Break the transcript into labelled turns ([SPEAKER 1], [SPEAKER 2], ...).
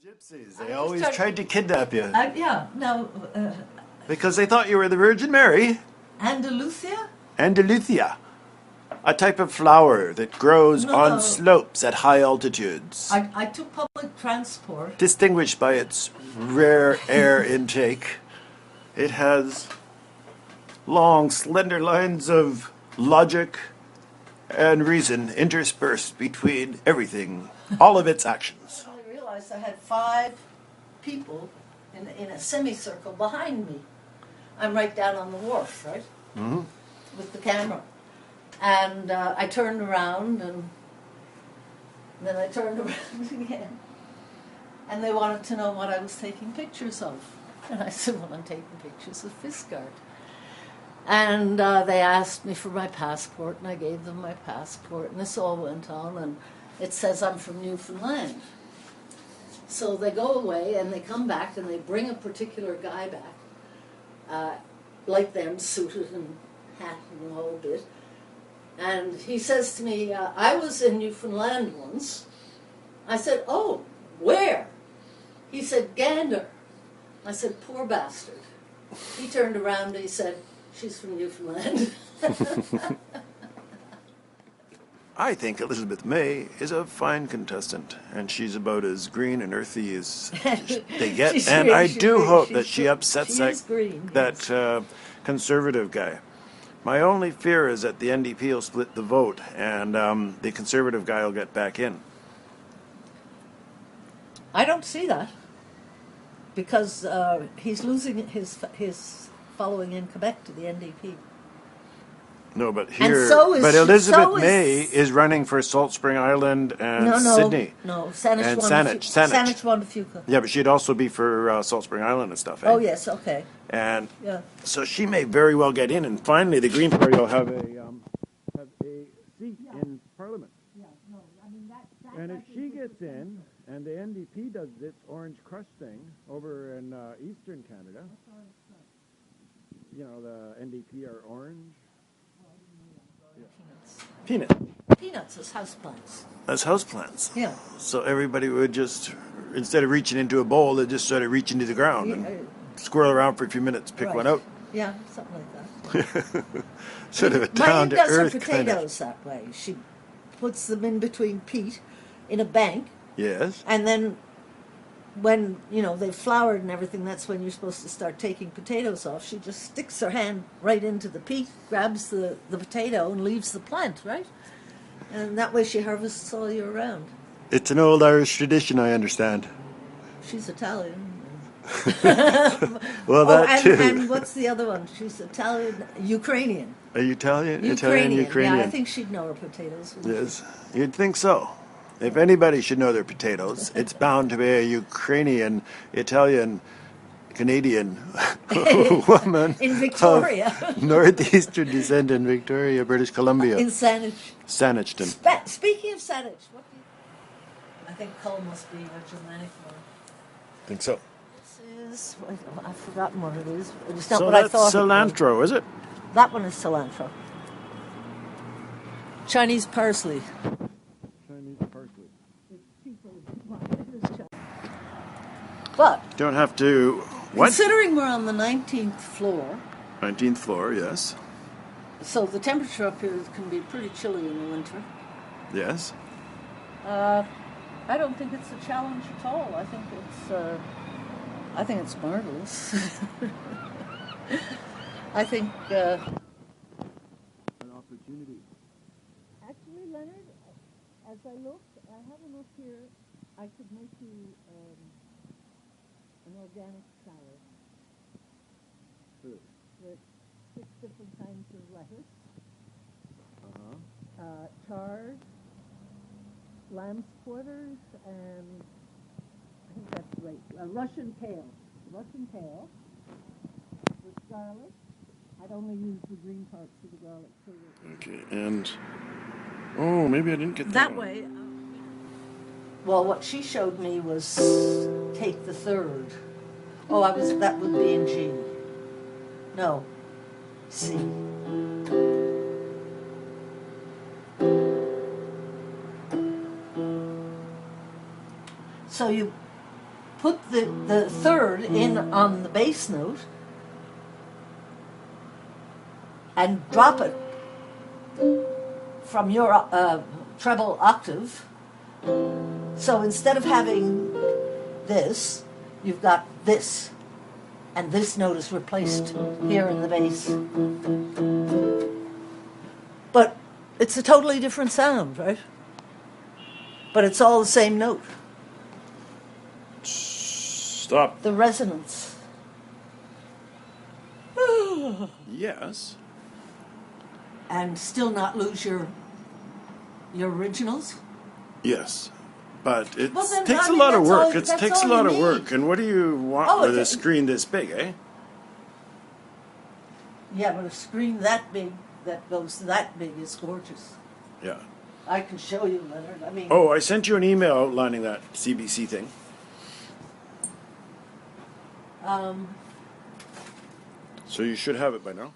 [SPEAKER 1] Gypsies, they always tried to kidnap you.
[SPEAKER 2] Yeah, no.
[SPEAKER 1] Because they thought you were the Virgin Mary.
[SPEAKER 2] Andalusia?
[SPEAKER 1] Andalusia, a type of flower that grows on
[SPEAKER 2] No.
[SPEAKER 1] slopes at high altitudes.
[SPEAKER 2] I took public transport.
[SPEAKER 1] Distinguished by its rare air intake, it has long, slender lines of logic and reason interspersed between everything, all of its actions.
[SPEAKER 2] I realized I had 5 people in a semicircle behind me. I'm right down on the wharf, right?
[SPEAKER 1] Mm-hmm.
[SPEAKER 2] With the camera. And I turned around, and then I turned around again. And they wanted to know what I was taking pictures of. And I said, well, I'm taking pictures of Fiskart. And they asked me for my passport, and I gave them my passport, and this all went on, and it says I'm from Newfoundland. So they go away, and they come back, and they bring a particular guy back, like them, suited and hat and the whole bit. And he says to me, I was in Newfoundland once. I said, oh, where? He said, Gander. I said, poor bastard. He turned around and he said, she's from Newfoundland.
[SPEAKER 1] I think Elizabeth May is a fine contestant, and she's about as green and earthy as they get. And
[SPEAKER 2] green,
[SPEAKER 1] I do hope that
[SPEAKER 2] she
[SPEAKER 1] she upsets that conservative guy. My only fear is that the NDP will split the vote, and the conservative guy will get back in.
[SPEAKER 2] I don't see that, because he's losing his following in Quebec to the NDP.
[SPEAKER 1] No, but here,
[SPEAKER 2] but
[SPEAKER 1] Elizabeth May is running for Salt Spring Island and Sydney.
[SPEAKER 2] No, Saanich won the Fuqua.
[SPEAKER 1] Yeah, but she'd also be for Salt Spring Island and stuff. Eh?
[SPEAKER 2] Oh yes, okay.
[SPEAKER 1] And so she may very well get in, and finally the Green Party will have a seat in Parliament.
[SPEAKER 2] Yeah, no, I mean that
[SPEAKER 1] and if she gets in, and the NDP does its Orange Crush thing over in Eastern Canada, you know, the NDP are orange. Peanuts.
[SPEAKER 2] Peanuts as houseplants.
[SPEAKER 1] As houseplants.
[SPEAKER 2] Yeah.
[SPEAKER 1] So everybody would just, instead of reaching into a bowl, they just sort of reach into the ground and squirrel around for a few minutes, pick one out.
[SPEAKER 2] Yeah, something like that.
[SPEAKER 1] Sort of a down to earth
[SPEAKER 2] does her potatoes that way. She puts them in between peat in a bank.
[SPEAKER 1] Yes.
[SPEAKER 2] And then when, you know, they've flowered and everything, that's when you're supposed to start taking potatoes off. She just sticks her hand right into the peat, grabs the potato and leaves the plant, right? And that way she harvests all year round.
[SPEAKER 1] It's an old Irish tradition, I understand.
[SPEAKER 2] She's Italian.
[SPEAKER 1] Well, that too.
[SPEAKER 2] And what's the other one? She's Italian, Ukrainian.
[SPEAKER 1] Are you Italian?
[SPEAKER 2] Ukrainian.
[SPEAKER 1] Ukrainian.
[SPEAKER 2] Yeah, I think she'd know her potatoes.
[SPEAKER 1] Yes, you'd think so. If anybody should know their potatoes, it's bound to be a Ukrainian, Italian, Canadian woman
[SPEAKER 2] in Victoria.
[SPEAKER 1] Of northeastern descent in Victoria, British Columbia.
[SPEAKER 2] In Saanich.
[SPEAKER 1] Saanichton.
[SPEAKER 2] Speaking of Saanich, what do you... I think Cull must be a Germanic one.
[SPEAKER 1] I think so.
[SPEAKER 2] This is... I've forgotten what it is. It's not what I thought.
[SPEAKER 1] So that's cilantro, is it?
[SPEAKER 2] That one is cilantro. Chinese parsley. But
[SPEAKER 1] don't have to. What?
[SPEAKER 2] Considering we're on the 19th floor.
[SPEAKER 1] 19th floor, yes.
[SPEAKER 2] So the temperature up here can be pretty chilly in the winter.
[SPEAKER 1] Yes.
[SPEAKER 2] I don't think it's a challenge at all. I think it's marvelous. I think.
[SPEAKER 1] An opportunity.
[SPEAKER 2] Actually, Leonard, as I look, I have enough here. I could make you an organic salad with 6 different kinds of lettuce, chard, lamb's quarters, and I think that's right. Russian kale with garlic. I'd only use the green parts of the garlic.
[SPEAKER 1] Okay, and maybe I didn't get
[SPEAKER 2] that way. Well, what she showed me was take the third. That would be in G. No, C. So put the third in on the bass note and drop it from your treble octave. So instead of having this, you've got this, and this note is replaced here in the bass. But it's a totally different sound, right? But it's all the same note.
[SPEAKER 1] Stop.
[SPEAKER 2] The resonance.
[SPEAKER 1] Yes.
[SPEAKER 2] And still not lose your originals?
[SPEAKER 1] Yes. But it
[SPEAKER 2] Well, then,
[SPEAKER 1] takes
[SPEAKER 2] I
[SPEAKER 1] a
[SPEAKER 2] mean,
[SPEAKER 1] lot of
[SPEAKER 2] that's
[SPEAKER 1] work.
[SPEAKER 2] all-
[SPEAKER 1] It
[SPEAKER 2] that's
[SPEAKER 1] takes a
[SPEAKER 2] all
[SPEAKER 1] lot
[SPEAKER 2] you
[SPEAKER 1] of
[SPEAKER 2] need.
[SPEAKER 1] work. And what do you want
[SPEAKER 2] Oh,
[SPEAKER 1] with a
[SPEAKER 2] it's-
[SPEAKER 1] screen this big, eh?
[SPEAKER 2] Yeah, but a screen that big, that goes that big, is gorgeous.
[SPEAKER 1] Yeah.
[SPEAKER 2] I can show you, Leonard. I mean,
[SPEAKER 1] Oh, I sent you an email outlining that CBC thing.
[SPEAKER 2] um,
[SPEAKER 1] So you should have it by now.